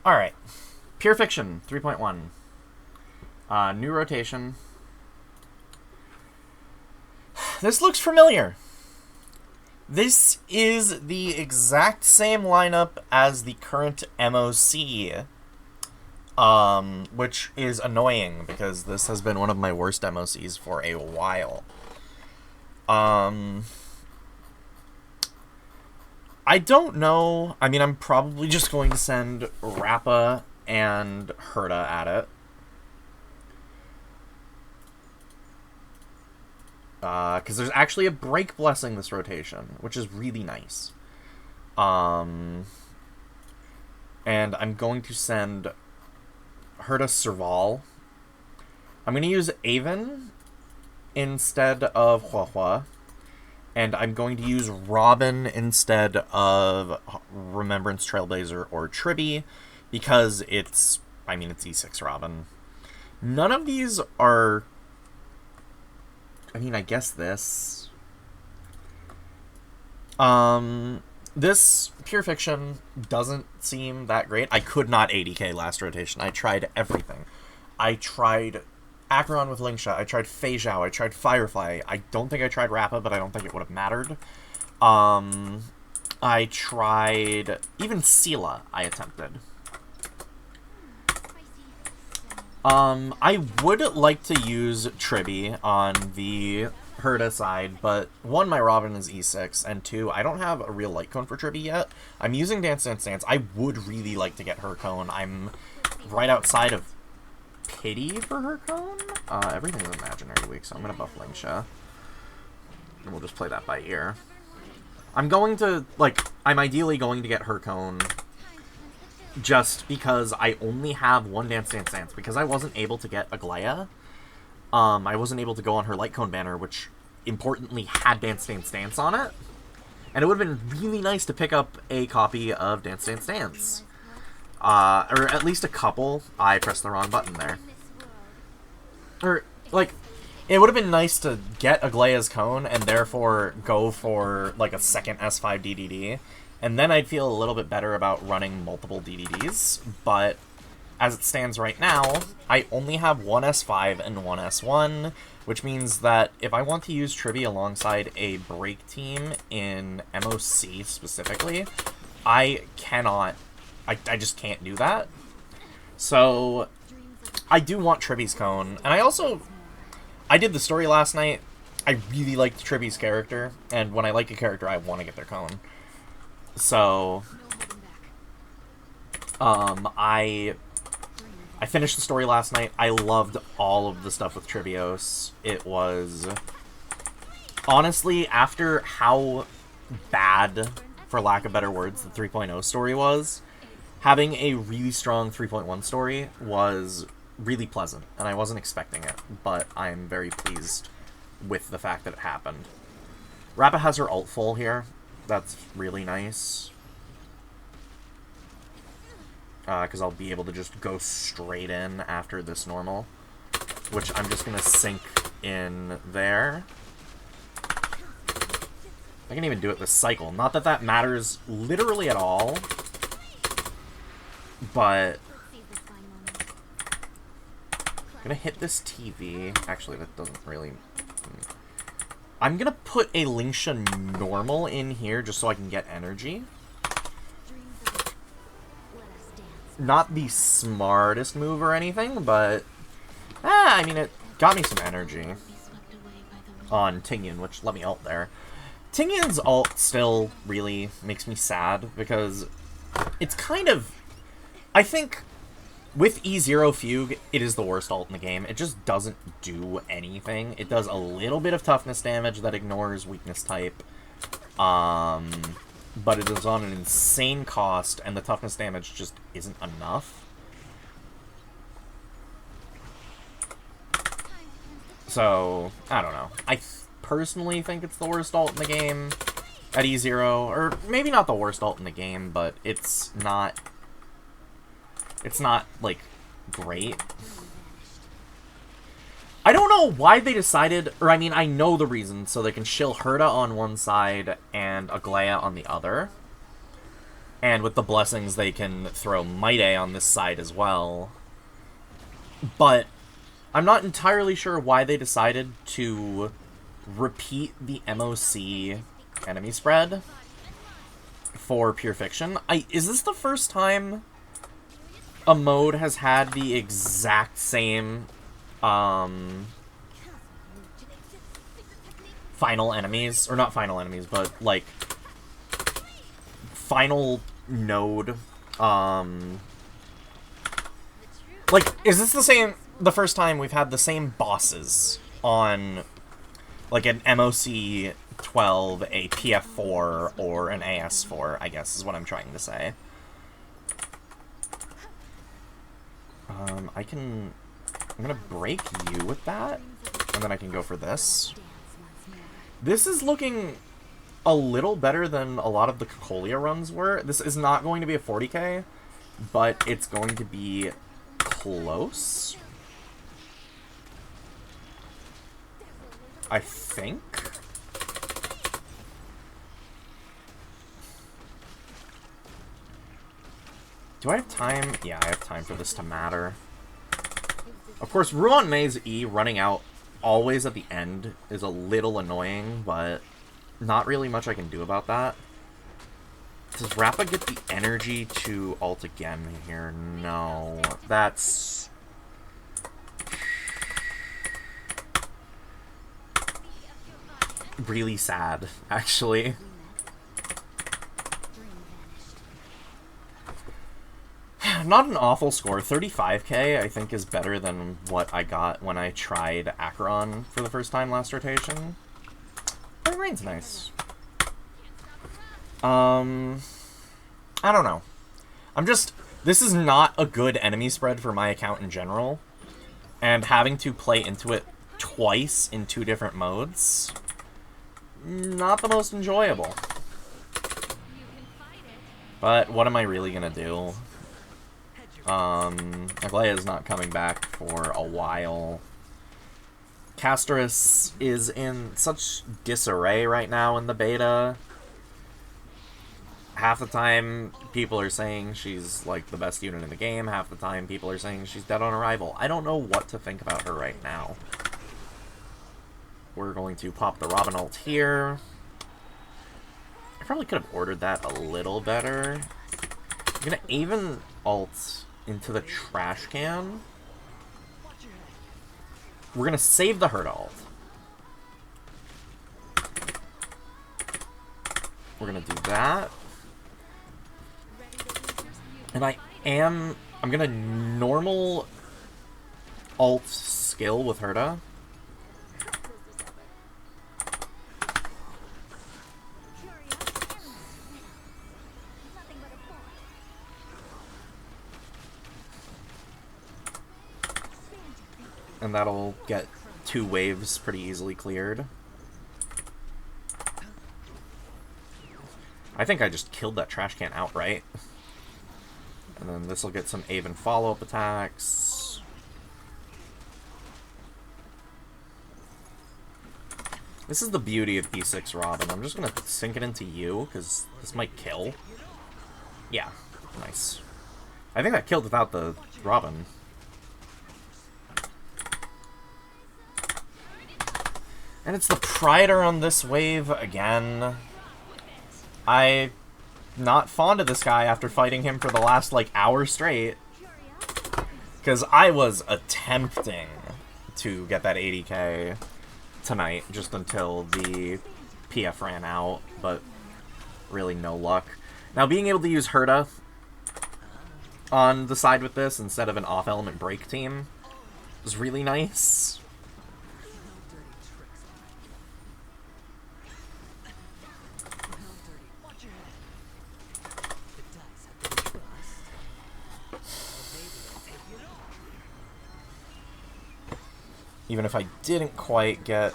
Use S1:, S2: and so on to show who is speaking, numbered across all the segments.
S1: Alright. Pure Fiction, 3.1. New rotation. This looks familiar. This is the exact same lineup as the current MOC. Which is annoying, because this has been one of my worst MOCs for a while. I don't know. I mean, I'm probably just going to send Rappa and Herta at it. Because there's actually a break blessing this rotation, which is really nice. And I'm going to send Herta Serval. I'm going to use Avon instead of Hua. And I'm going to use Robin instead of Remembrance Trailblazer or Tribby, because it's E6 Robin. None of these are... I mean, I guess this. This Pure Fiction doesn't seem that great. I could not 80k last rotation. I tried everything. I tried Acheron with Lingsha. I tried Fei Zhao. I tried Firefly. I don't think I tried Rappa, but I don't think it would have mattered. I tried... Even Sela, I attempted. I would like to use Tribby on the Herta side, but one, my Robin is E6, and two, I don't have a real light cone for Tribby yet. I'm using Dance Dance Dance. I would really like to get her cone. I'm right outside of pity for her cone. Everything's imaginary weak, so I'm gonna buff Lingsha. And we'll just play that by ear. I'm ideally going to get her cone just because I only have one Dance Dance Dance, because I wasn't able to get Aglaia. I wasn't able to go on her Light Cone banner, which importantly had Dance Dance Dance on it. And it would have been really nice to pick up a copy of Dance Dance Dance. Or at least a couple. I pressed the wrong button there. Or, like, it would have been nice to get Aglaia's cone and therefore go for, like, a second S5 DDD. And then I'd feel a little bit better about running multiple DDDs. But as it stands right now, I only have one S5 and one S1, which means that if I want to use Tribby alongside a break team in MOC specifically, I cannot... I just can't do that. So I do want Tribby's cone. And I did the story last night. I really liked Tribby's character. And when I like a character, I want to get their cone. So I finished the story last night. I loved all of the stuff with Trivios. It was... Honestly, after how bad, for lack of better words, the 3.0 story was, having a really strong 3.1 story was really pleasant, and I wasn't expecting it, but I'm very pleased with the fact that it happened. Rappa has her ult full here. That's really nice. Because I'll be able to just go straight in after this normal, which I'm just going to sink in there. I can even do it this cycle. Not that that matters literally at all, but I'm gonna hit this TV. Actually, that doesn't really... I'm gonna put a Lingsha normal in here just so I can get energy. Not the smartest move or anything, but... I mean, it got me some energy on Tingyan, which let me ult there. Tingyan's ult still really makes me sad, because it's kind of... I think with E0 Fugue, it is the worst ult in the game. It just doesn't do anything. It does a little bit of toughness damage that ignores weakness type, but it is on an insane cost, and the toughness damage just isn't enough. So, I don't know. I personally think it's the worst ult in the game at E0, or maybe not the worst ult in the game, but it's not, like, great. I don't know why they decided, or I mean, I know the reason, so they can shill Herta on one side and Aglaia on the other. And with the blessings, they can throw Might A on this side as well. But I'm not entirely sure why they decided to repeat the MOC enemy spread for Pure Fiction. Is this the first time a mode has had the exact same final enemies, or not final enemies, but like final node, like, is this the first time we've had the same bosses on, like, an MOC 12, a PF4, or an AS4, I guess is what I'm trying to say. I'm gonna break you with that, and then I can go for this. This is looking a little better than a lot of the Cocolia runs were. This is not going to be a 40k, but it's going to be close. I think. Do I have time? Yeah, I have time for this to matter. Of course, Ruan May's E running out always at the end is a little annoying, but not really much I can do about that. Does Rappa get the energy to ult again here? No. That's... really sad, actually. Not an awful score. 35k, I think, is better than what I got when I tried Acheron for the first time last rotation. But Rain's nice. I don't know. This is not a good enemy spread for my account in general. And having to play into it twice in 2 different modes, not the most enjoyable. But what am I really gonna do? Aglaya's not coming back for a while. Castris is in such disarray right now in the beta. Half the time, people are saying she's, like, the best unit in the game. Half the time, people are saying she's dead on arrival. I don't know what to think about her right now. We're going to pop the Robin ult here. I probably could have ordered that a little better. I'm gonna Aven ult into the trash can. We're gonna save the Herta ult. We're gonna do that. And I'm gonna normal ult skill with Herta. And that'll get 2 waves pretty easily cleared. I think I just killed that trash can outright. And then this will get some Aven follow-up attacks. This is the beauty of E6 Robin. I'm just going to sink it into you, because this might kill. Yeah, nice. I think that killed without the Robin. And it's the Prider on this wave again. I'm not fond of this guy after fighting him for the last, like, hour straight. Because I was attempting to get that 80k tonight, just until the PF ran out, but really no luck. Now, being able to use Herta on the side with this instead of an off-element break team is really nice. Even if I didn't quite get...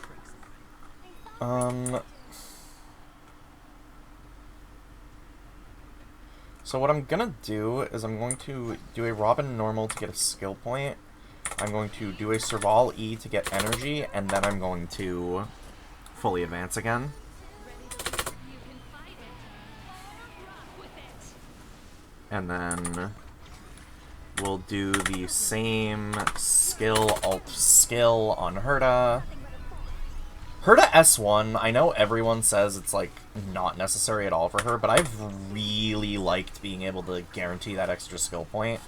S1: So what I'm gonna do is I'm going to do a Robin normal to get a skill point. I'm going to do a Serval E to get energy, and then I'm going to fully advance again. And then we'll do the same skill, alt skill on Herta. Herta S1, I know everyone says it's, like, not necessary at all for her, but I've really liked being able to guarantee that extra skill point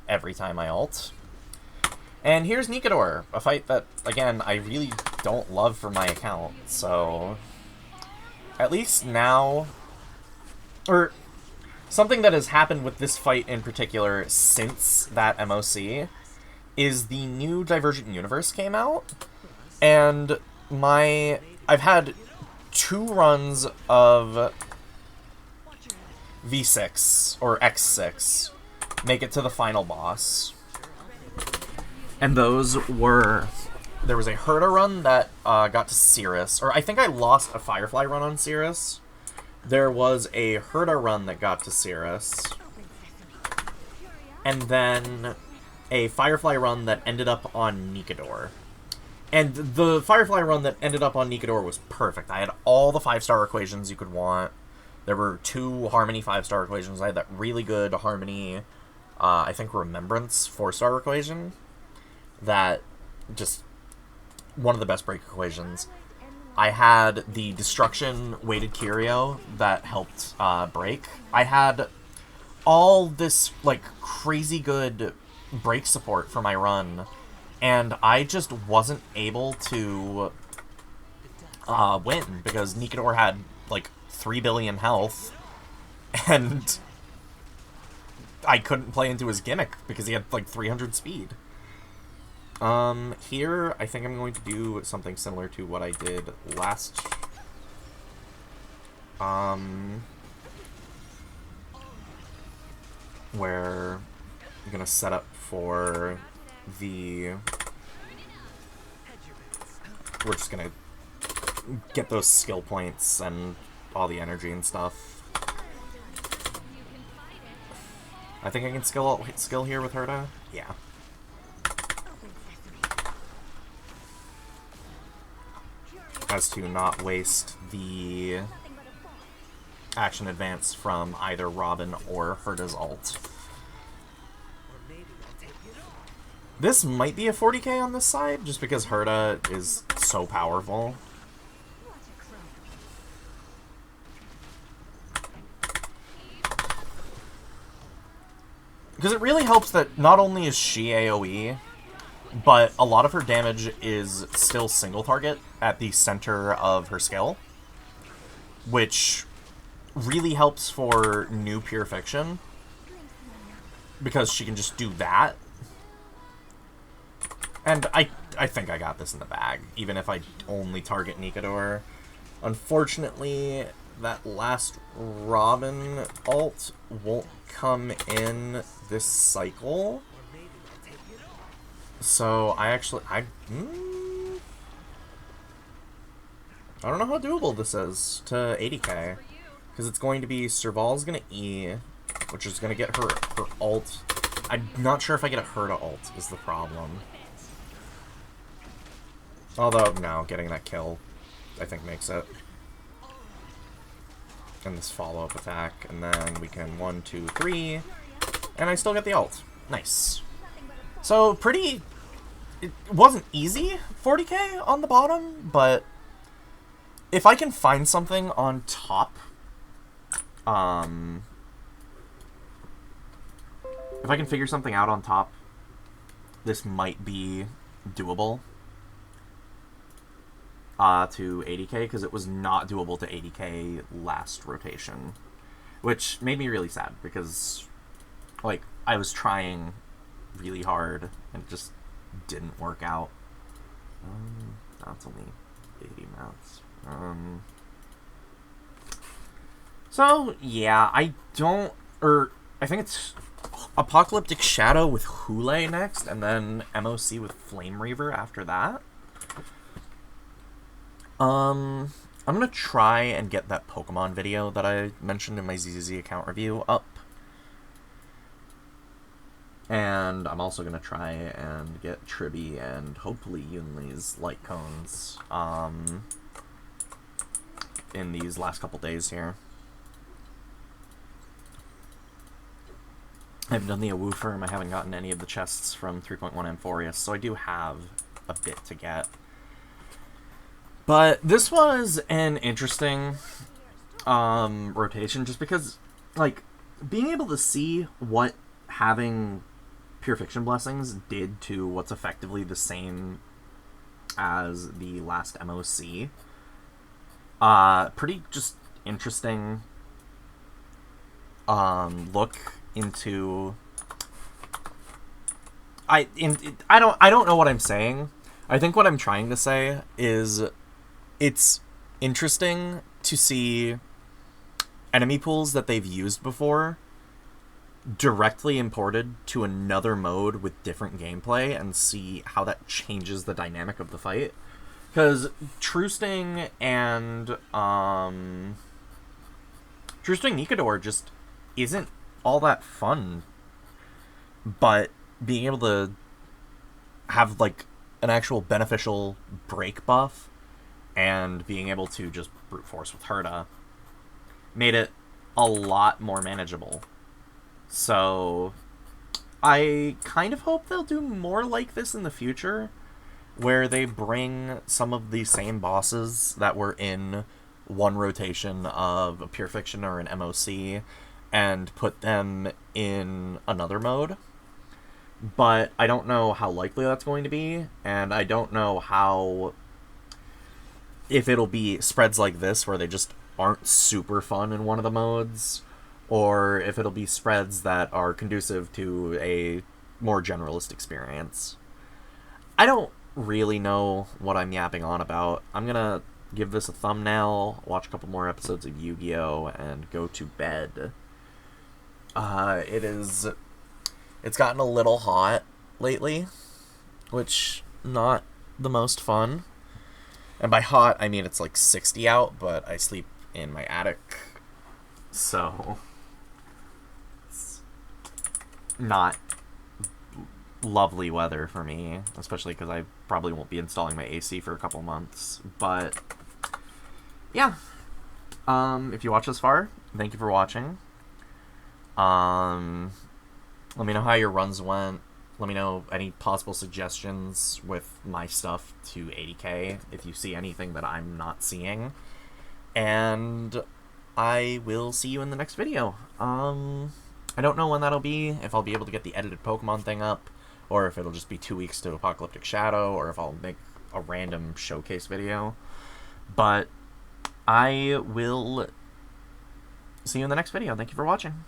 S1: every time I ult. And here's Nikador, a fight that, again, I really don't love for my account, so at least now, or something that has happened with this fight in particular since that MOC is the new Divergent Universe came out, and I've had 2 runs of V6, or X6, make it to the final boss. And those were, there was a Herta run that got to Cirrus, or I think I lost a Firefly run on Cirrus. There was a Herta run that got to Cirrus, and then a Firefly run that ended up on Nikador. And the Firefly run that ended up on Nikador was perfect. I had all the 5-star equations you could want. There were 2 Harmony 5-star equations. I had that really good Harmony, I think, Remembrance 4-star equation. That, just, one of the best break equations. I had the Destruction weighted Curio that helped break. I had all this, like, crazy good break support for my run, and I just wasn't able to win, because Nikador had, like, 3 billion health, and I couldn't play into his gimmick, because he had, like, 300 speed. Here, I think I'm going to do something similar to what I did last, where I'm gonna set up for the, we're just gonna get those skill points and all the energy and stuff. I think I can skill here with Herta? Yeah. As to not waste the action advance from either Robin or Herta's ult. This might be a 40k on this side, just because Herta is so powerful. Because it really helps that not only is she AoE, but a lot of her damage is still single target at the center of her skill, which really helps for new Pure Fiction, because she can just do that. And I think I got this in the bag, even if I only target Nikador. Unfortunately, that last Robin ult won't come in this cycle. So, I don't know how doable this is to 80k. Because it's going to be, Serval's going to E, which is going to get her ult. I'm not sure if I get a Herta ult is the problem. Although, no, getting that kill, I think, makes it. And this follow-up attack, and then we can 1, 2, 3, and I still get the ult. Nice. So, pretty... It wasn't easy, 40k on the bottom, but if I can find something on top, if I can figure something out on top, this might be doable to 80k, because it was not doable to 80k last rotation, which made me really sad, because, like, I was trying really hard, and it just didn't work out. That's only 80 mounts. So, yeah, I think it's Apocalyptic Shadow with Hule next, and then MOC with Flame Reaver after that. I'm gonna try and get that Pokemon video that I mentioned in my ZZZ account review up. And I'm also gonna try and get Tribby and hopefully Yunli's light cones, in these last couple days here. I haven't done the Awu Firm. I haven't gotten any of the chests from 3.1 Amphoreus, so I do have a bit to get. But this was an interesting rotation, just because, like, being able to see what having Pure Fiction Blessings did to what's effectively the same as the last MOC. Pretty just interesting look into... I don't know what I'm saying. I think what I'm trying to say is it's interesting to see enemy pools that they've used before directly imported to another mode with different gameplay and see how that changes the dynamic of the fight. Because Trusting and Trusting Nikador just isn't all that fun. But being able to have, like, an actual beneficial break buff and being able to just brute force with Herta made it a lot more manageable. So I kind of hope they'll do more like this in the future, where they bring some of the same bosses that were in one rotation of a Pure Fiction or an MOC and put them in another mode. But I don't know how likely that's going to be, and I don't know how... if it'll be spreads like this where they just aren't super fun in one of the modes, or if it'll be spreads that are conducive to a more generalist experience. I don't really know what I'm yapping on about. I'm gonna give this a thumbnail, watch a couple more episodes of Yu-Gi-Oh!, and go to bed. It's gotten a little hot lately, which not the most fun. And by hot, I mean it's like 60 out, but I sleep in my attic, so it's not lovely weather for me, especially because I probably won't be installing my AC for a couple months. But yeah, if you watch this far, thank you for watching. Let me know how your runs went. Let me know any possible suggestions with my stuff to 80k if you see anything that I'm not seeing. And I will see you in the next video. I don't know when that'll be, if I'll be able to get the edited Pokemon thing up, or if it'll just be 2 weeks to Apocalyptic Shadow, or if I'll make a random showcase video. But I will see you in the next video. Thank you for watching.